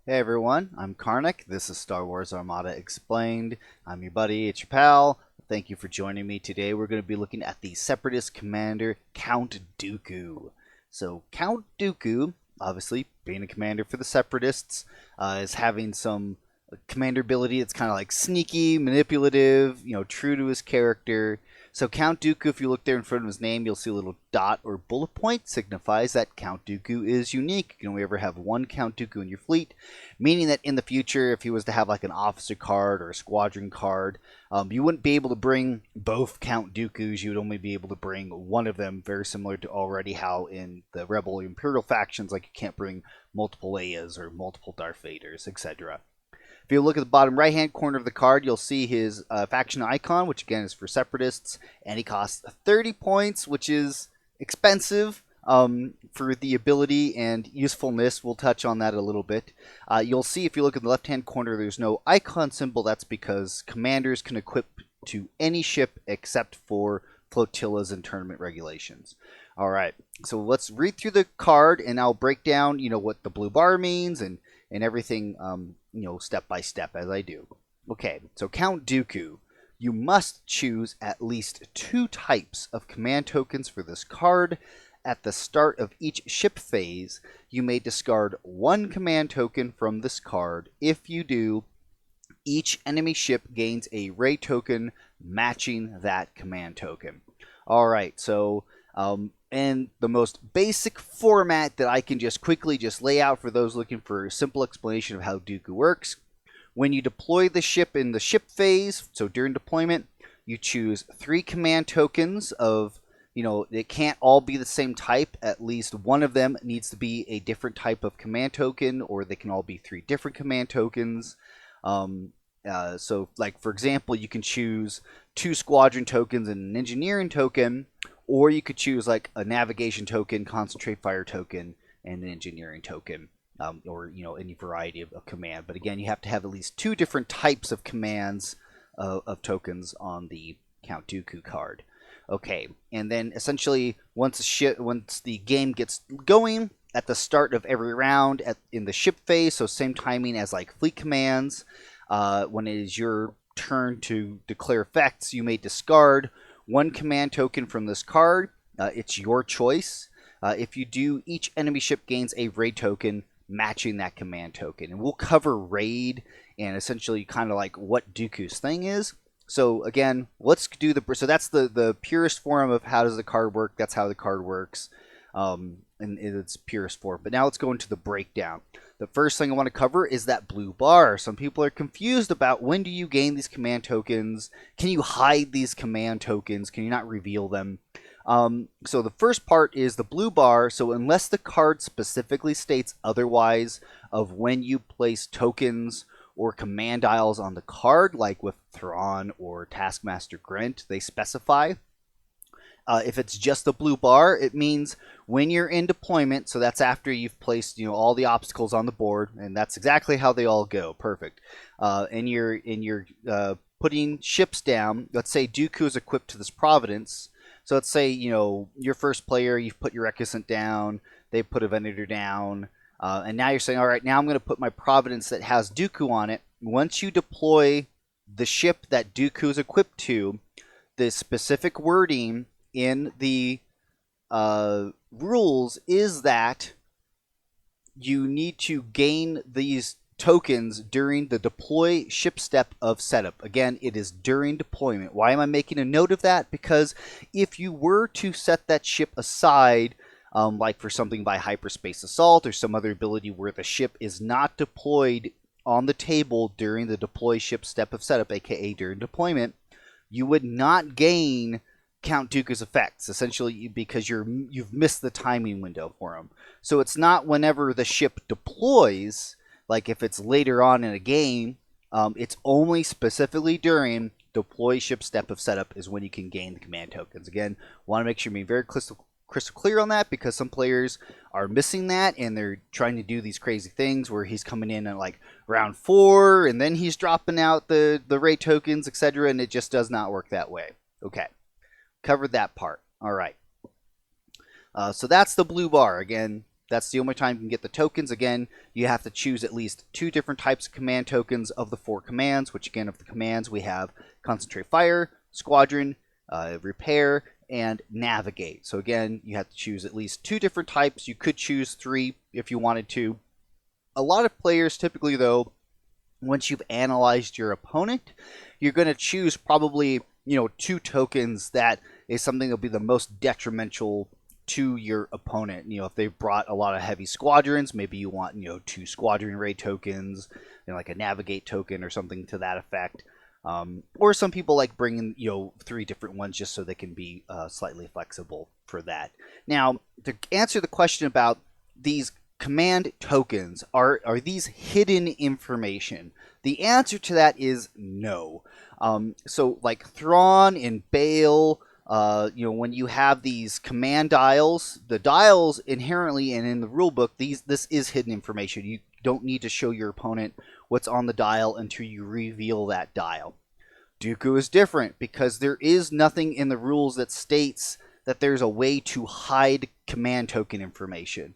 Hey everyone, I'm Karnik. This is Star Wars Armada Explained. I'm your buddy, it's your pal. Thank you for joining me today. We're going to be looking at the Separatist commander, Count Dooku. So, Count Dooku, obviously being a commander for the Separatists, is having some commander ability. It's kind of like sneaky, manipulative, true to his character. So Count Dooku, if you look there in front of his name, you'll see a little dot or bullet point, signifies that Count Dooku is unique. You can only ever have one Count Dooku in your fleet, meaning that in the future, if he was to have like an officer card or a squadron card, you wouldn't be able to bring both Count Dookus. You would only be able to bring one of them, very similar to already how in the Rebel or Imperial factions, like you can't bring multiple Leias or multiple Darth Vaders, etc. If you look at the bottom right-hand corner of the card, you'll see his faction icon, which again is for Separatists, and he costs 30 points, which is expensive for the ability and usefulness. We'll touch on that a little bit. You'll see if you look at the left-hand corner, there's no icon symbol. That's because commanders can equip to any ship except for flotillas and tournament regulations. All right, so let's read through the card, and I'll break down, what the blue bar means and everything, step by step as I do. Okay, so Count Dooku. You must choose at least 2 types of command tokens for this card. At the start of each ship phase, you may discard 1 command token from this card. If you do, each enemy ship gains a Ray token matching that command token. Alright, so in the most basic format that I can just quickly lay out for those looking for a simple explanation of how Dooku works. When you deploy the ship in the ship phase, so during deployment, you choose 3 command tokens of, it can't all be the same type. At least one of them needs to be a different type of command token, or they can all be 3 different command tokens. So, like, for example, you can choose 2 squadron tokens and an engineering token, or you could choose like a navigation token, concentrate fire token, and an engineering token, or any variety of command. But again, you have to have at least 2 different types of commands of tokens on the Count Dooku card. Okay, and then essentially once the game gets going at the start of every round in the ship phase, so same timing as like fleet commands, when it is your turn to declare effects, you may discard 1 command token from this card. It's your choice. If you do, each enemy ship gains a raid token matching that command token. And we'll cover raid and essentially kind of like what Dooku's thing is. So again, let's do so that's the purest form of how does the card work. That's how the card works in its purest form. But now let's go into the breakdown. The first thing I want to cover is that blue bar. Some people are confused about when do you gain these command tokens? Can you hide these command tokens? Can you not reveal them? So the first part is the blue bar. So unless the card specifically states otherwise of when you place tokens or command dials on the card, like with Thrawn or Taskmaster Grant, they specify. If it's just the blue bar, it means when you're in deployment, so that's after you've placed all the obstacles on the board, and that's exactly how they all go. Perfect. And you're putting ships down. Let's say Dooku is equipped to this Providence. So let's say your first player, you've put your Recusant down, they put a Venator down, and now you're saying, all right, now I'm going to put my Providence that has Dooku on it. Once you deploy the ship that Dooku is equipped to, the specific wording in the rules is that you need to gain these tokens during the deploy ship step of setup. Again, it is during deployment. Why am I making a note of that? Because if you were to set that ship aside, like for something by hyperspace assault or some other ability where the ship is not deployed on the table during the deploy ship step of setup, aka during deployment, you would not gain Count Dooku's effects, essentially because you've missed the timing window for him. So it's not whenever the ship deploys, like if it's later on in a game, it's only specifically during deploy ship step of setup is when you can gain the command tokens. Again, want to make sure you're being very crystal clear on that, because some players are missing that and they're trying to do these crazy things where he's coming in at like round 4 and then he's dropping out the raid tokens, etc., and it just does not work that way. Okay. Covered that part. All right. So that's the blue bar. Again, That's the only time you can get the tokens. Again, you have to choose at least 2 different types of command tokens of the 4 commands, which again, of the commands, we have Concentrate Fire, Squadron, Repair, and Navigate. So again, you have to choose at least 2 different types. You could choose 3 if you wanted to. A lot of players typically, though, once you've analyzed your opponent, you're going to choose probably, 2 tokens that is something that'll be the most detrimental to your opponent. If they've brought a lot of heavy squadrons, maybe you want, 2 squadron raid tokens, like a navigate token or something to that effect. Or some people like bringing, 3 different ones just so they can be slightly flexible for that. Now, to answer the question about these command tokens, are these hidden information? The answer to that is no. So like Thrawn and Bail, when you have these command dials, the dials inherently and in the rulebook, this is hidden information. You don't need to show your opponent what's on the dial until you reveal that dial. Dooku is different because there is nothing in the rules that states that there's a way to hide command token information.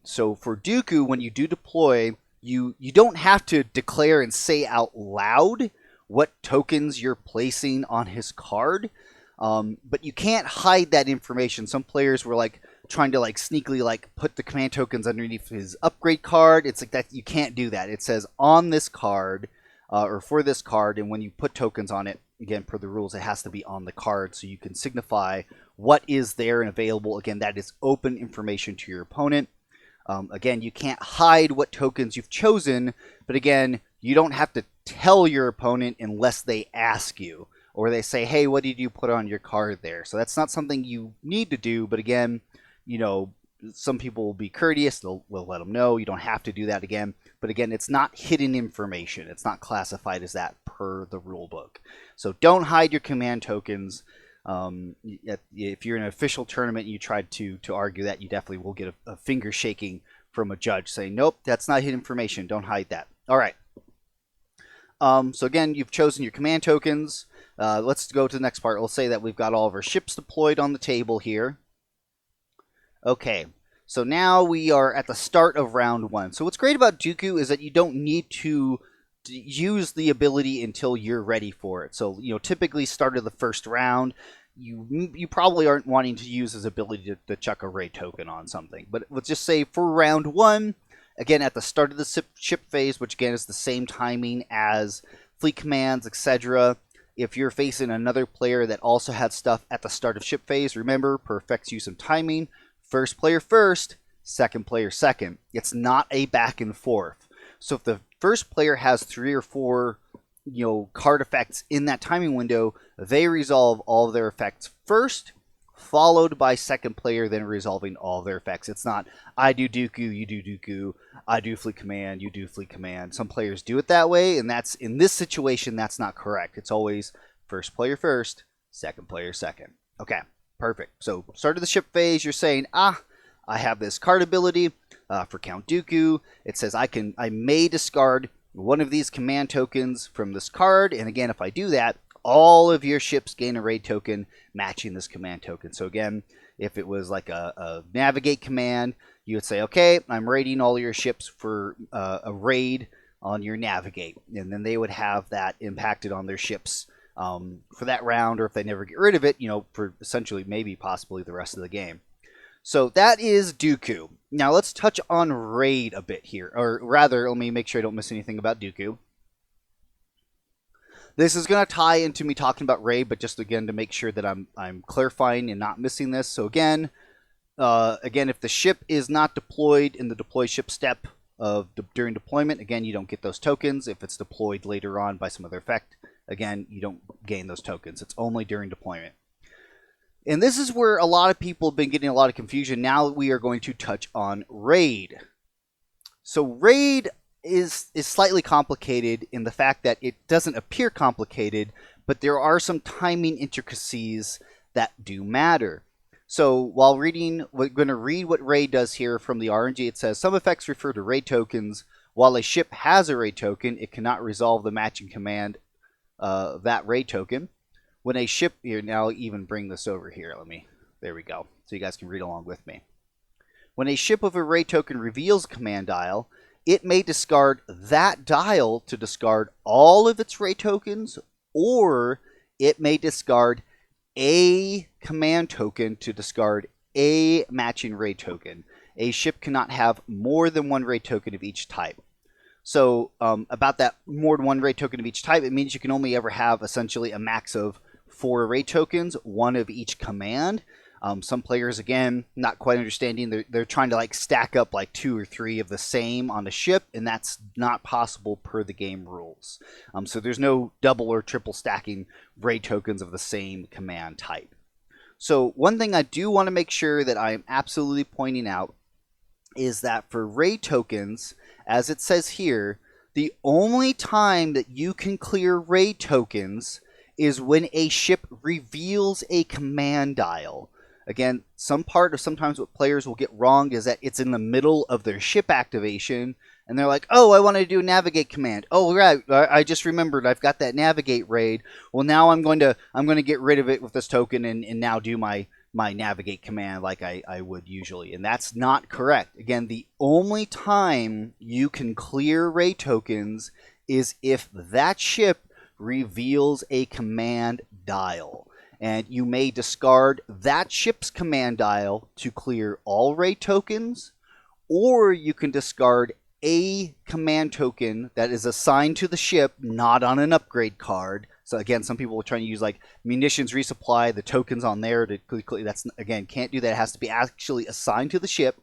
So for Dooku, when you do deploy, you don't have to declare and say out loud what tokens you're placing on his card, but you can't hide that information. Some players were like trying to like sneakily like put the command tokens underneath his upgrade card. It's like that, you can't do that. It says on this card or for this card, and when you put tokens on it, again, per the rules, it has to be on the card so you can signify what is there and available. Again, that is open information to your opponent. Again, you can't hide what tokens you've chosen, but again, you don't have to tell your opponent unless they ask you or they say, hey, what did you put on your card there? So that's not something you need to do, but again, some people will be courteous. They'll let them know. You don't have to do that again. But again, it's not hidden information. It's not classified as that per the rule book. So don't hide your command tokens. If you're in an official tournament and you tried to argue that, you definitely will get a finger shaking from a judge saying, nope, that's not hidden information. Don't hide that. All right. So again, you've chosen your command tokens. Let's go to the next part. Let's say that we've got all of our ships deployed on the table here. Okay, so now we are at the start of round 1. So what's great about Dooku is that you don't need to use the ability until you're ready for it. So, typically start of the first round, you probably aren't wanting to use his ability to chuck a raid token on something. But let's just say for round 1, again, at the start of the ship phase, which again is the same timing as fleet commands, etc., if you're facing another player that also had stuff at the start of ship phase, remember, per effects use of timing, first player first, second player second. It's not a back and forth. So if the first player has 3 or 4, card effects in that timing window, they resolve all of their effects first, followed by second player then resolving all of their effects. It's not, I do Dooku, you do Dooku, I do fleet command, you do fleet command. Some players do it that way, and that's, in this situation, that's not correct. It's always first player first, second player second. Okay. Perfect. So start of the ship phase, you're saying, I have this card ability for Count Dooku. It says I may discard one of these command tokens from this card. And again, if I do that, all of your ships gain a raid token matching this command token. So again, if it was like a navigate command, you would say, okay, I'm raiding all your ships for a raid on your navigate. And then they would have that impacted on their ships for that round, or if they never get rid of it, for essentially maybe possibly the rest of the game. So that is Dooku. Now let's touch on raid a bit here, or rather, let me make sure I don't miss anything about Dooku. This is going to tie into me talking about raid, but just again to make sure that I'm clarifying and not missing this. So again, if the ship is not deployed in the deploy ship step during deployment, again, you don't get those tokens. If it's deployed later on by some other effect, again, you don't gain those tokens. It's only during deployment. And this is where a lot of people have been getting a lot of confusion. Now we are going to touch on raid. So raid is slightly complicated in the fact that it doesn't appear complicated, but there are some timing intricacies that do matter. So while reading, we're going to read what raid does here from the RNG. It says, some effects refer to raid tokens. While a ship has a raid token, it cannot resolve the matching command that raid token. When a ship, here, now I'll even bring this over here. There we go, so you guys can read along with me. When a ship with a raid token reveals a command dial, it may discard that dial to discard all of its raid tokens, or it may discard a command token to discard a matching raid token. A ship cannot have more than one raid token of each type. So about that more than one raid token of each type, it means you can only ever have essentially a max of 4 raid tokens, one of each command. Some players, again, not quite understanding, they're trying to like stack up like 2 or 3 of the same on the ship, and that's not possible per the game rules. So there's no double or triple stacking raid tokens of the same command type. So one thing I do want to make sure that I am absolutely pointing out is that for raid tokens, as it says here, the only time that you can clear raid tokens is when a ship reveals a command dial. Again, sometimes what players will get wrong is that it's in the middle of their ship activation, and they're like, oh, I want to do a navigate command. Oh, right, I just remembered I've got that navigate raid. Well, now I'm going to get rid of it with this token and now do my navigate command like I would usually. And that's not correct. Again, the only time you can clear raid tokens is if that ship reveals a command dial. And you may discard that ship's command dial to clear all raid tokens, or you can discard a command token that is assigned to the ship, not on an upgrade card. So again, some people are trying to use like munitions resupply, the tokens on there to clear. That's, again, can't do that. It has to be actually assigned to the ship,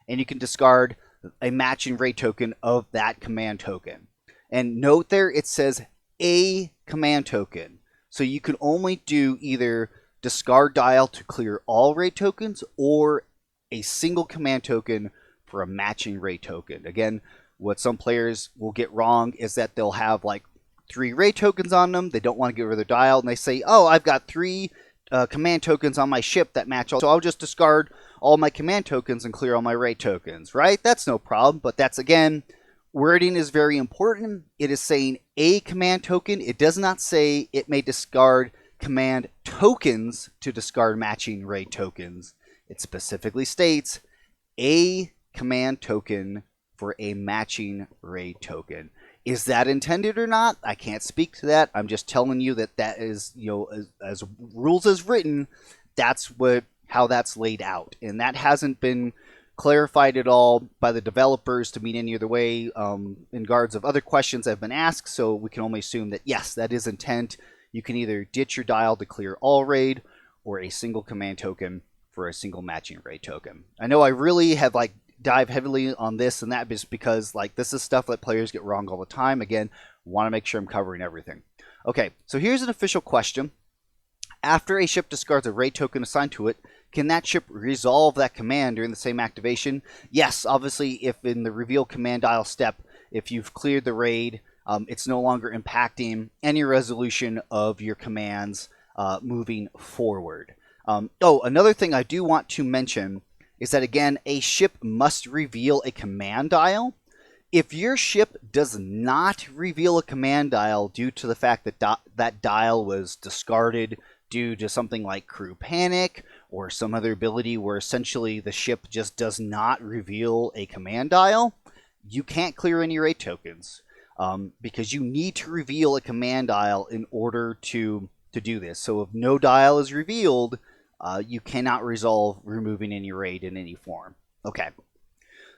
and you can discard a matching raid token of that command token. And note there, it says a command token. So you can only do either discard dial to clear all raid tokens or a single command token for a matching raid token. Again, what some players will get wrong is that they'll have like 3 raid tokens on them. They don't want to get rid of their dial, and they say, oh, I've got 3 command tokens on my ship that match all, so I'll just discard all my command tokens and clear all my raid tokens, right? That's no problem, but that's, again, wording is very important. It is saying a command token. It does not say it may discard command tokens to discard matching raid tokens. It specifically states a command token for a matching raid token. Is that intended or not? I can't speak to that. I'm just telling you that that is, as rules as written, that's how that's laid out. And that hasn't been clarified at all by the developers to mean any other way in regards of other questions that have been asked, so we can only assume that yes, that is intent. You can either ditch your dial to clear all raid or a single command token for a single matching raid token. I know I really have like dive heavily on this and that just because like this is stuff that players get wrong all the time. Again, want to make sure I'm covering everything. Okay, so here's an official question. After a ship discards a raid token assigned to it, can that ship resolve that command during the same activation? Yes, obviously, if in the reveal command dial step, if you've cleared the raid, it's no longer impacting any resolution of your commands moving forward. Another thing I do want to mention is that, again, a ship must reveal a command dial. If your ship does not reveal a command dial due to the fact that that dial was discarded due to something like crew panic or some other ability where essentially the ship just does not reveal a command dial, you can't clear any raid tokens because you need to reveal a command dial in order to do this. So if no dial is revealed, you cannot resolve removing any raid in any form. Okay,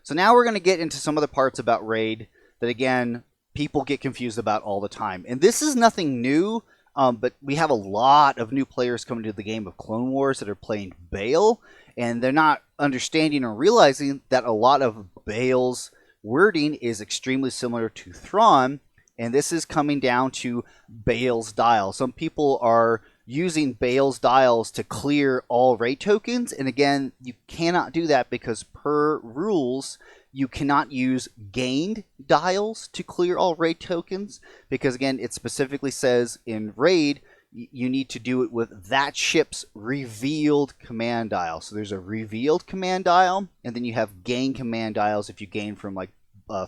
so now we're going to get into some of the parts about raid that, again, people get confused about all the time. And this is nothing new. But we have a lot of new players coming to the game of Clone Wars that are playing Bail, and they're not understanding or realizing that a lot of Bail's wording is extremely similar to Thrawn, and this is coming down to Bail's dial. Some people are using Bail's dials to clear all raid tokens, and again, you cannot do that because per rules, you cannot use gained dials to clear all raid tokens because, again, it specifically says in raid you need to do it with that ship's revealed command dial. So there's a revealed command dial, and then you have gain command dials if you gain from like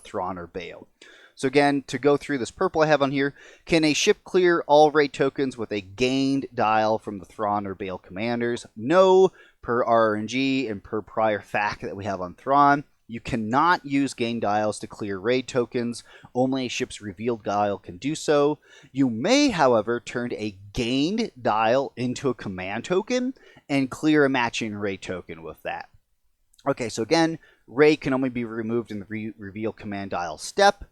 Thrawn or Bail. So again, to go through this purple I have on here, can a ship clear all raid tokens with a gained dial from the Thrawn or Bail commanders? No, Per RNG and per prior fact that we have on Thrawn, you cannot use gain dials to clear raid tokens. Only a ship's revealed dial can do so. You may, however, turn a gained dial into a command token and clear a matching raid token with that. Okay, so again, raid can only be removed in the reveal command dial step.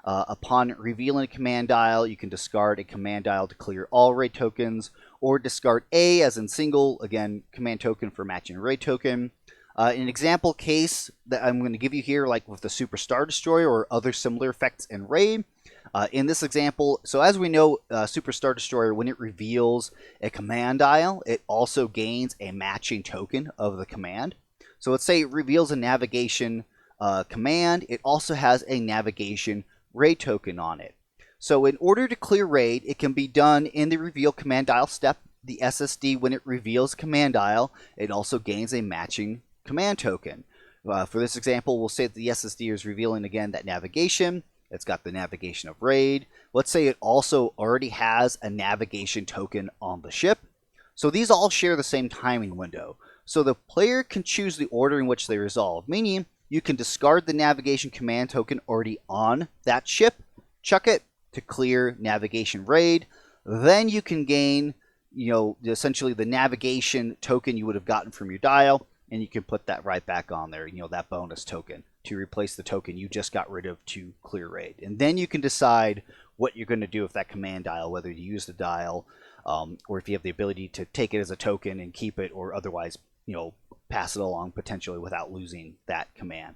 Upon revealing a command dial, you can discard a command dial to clear all raid tokens, or discard A as in single, again, command token for matching raid token. An example case that I'm going to give you here, like with the Super Star Destroyer or other similar effects in raid. In this example, so as we know, Super Star Destroyer, when it reveals a command dial, it also gains a matching token of the command. So let's say it reveals a navigation command. It also has a navigation raid token on it. So in order to clear raid, it can be done in the reveal command dial step. The SSD, when it reveals command dial, it also gains a matching command token. For this example, we'll say that the SSD is revealing again that navigation. It's got the navigation of raid. Let's say it also already has a navigation token on the ship. So these all share the same timing window. So the player can choose the order in which they resolve, meaning you can discard the navigation command token already on that ship, chuck it to clear navigation raid. Then you can gain, essentially the navigation token you would have gotten from your dial, and you can put that right back on there, that bonus token to replace the token you just got rid of to clear raid. And then you can decide what you're going to do with that command dial, whether you use the dial, or if you have the ability to take it as a token and keep it, or otherwise, pass it along potentially without losing that command.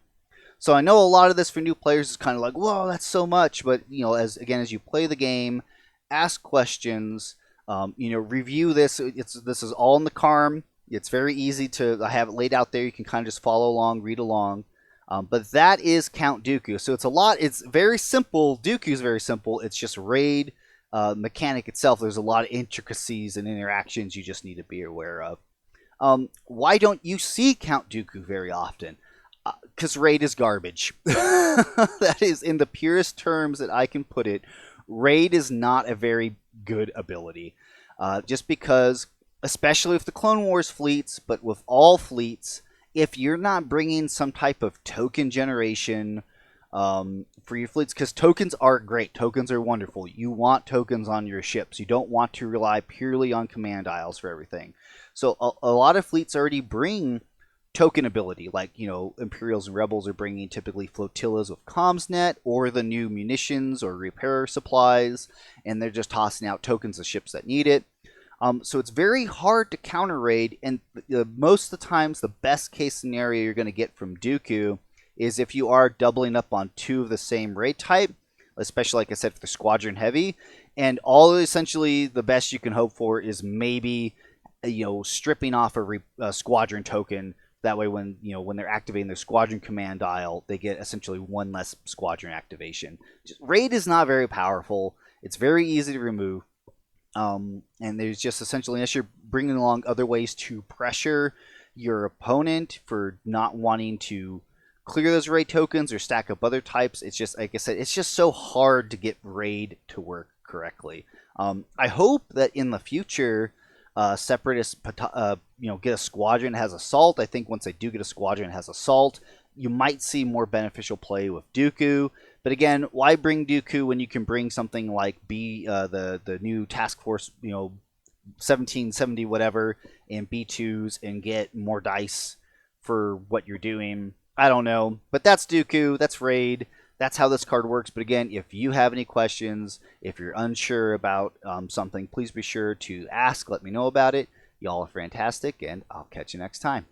So I know a lot of this for new players is kind of like, whoa, that's so much. But, as you play the game, ask questions, review this. This is all in the KARM. It's very easy I have it laid out there. You can kind of just follow along, read along. But that is Count Dooku. So it's very simple. Dooku is very simple. It's just raid mechanic itself. There's a lot of intricacies and interactions you just need to be aware of. Why don't you see Count Dooku very often? Because raid is garbage. That is, in the purest terms that I can put it, raid is not a very good ability. Just because, especially with the Clone Wars fleets, but with all fleets, if you're not bringing some type of token generation for your fleets, because tokens are great. Tokens are wonderful. You want tokens on your ships. You don't want to rely purely on command dials for everything. So a lot of fleets already bring token ability, like, Imperials and Rebels are bringing typically flotillas with CommsNet or the new munitions or repair supplies, and they're just tossing out tokens of ships that need it. So it's very hard to counter raid, and most of the times the best case scenario you're going to get from Dooku is if you are doubling up on two of the same raid type, especially like I said for the Squadron Heavy, and all essentially the best you can hope for is maybe stripping off a squadron token. That way, when they're activating their squadron command dial, they get essentially one less squadron activation. Raid is not very powerful. It's very easy to remove. And there's just essentially, unless you're bringing along other ways to pressure your opponent for not wanting to clear those raid tokens or stack up other types, it's just, like I said, it's just so hard to get raid to work correctly. I hope that in the future, Separatists, get a squadron that has assault. I think once they do get a squadron that has assault, you might see more beneficial play with Dooku. But again, why bring Dooku when you can bring something like the new Task Force, 1770 whatever, and B2s and get more dice for what you're doing? I don't know. But that's Dooku. That's raid. That's how this card works. But again, if you have any questions, if you're unsure about something, please be sure to ask. Let me know about it. Y'all are fantastic, and I'll catch you next time.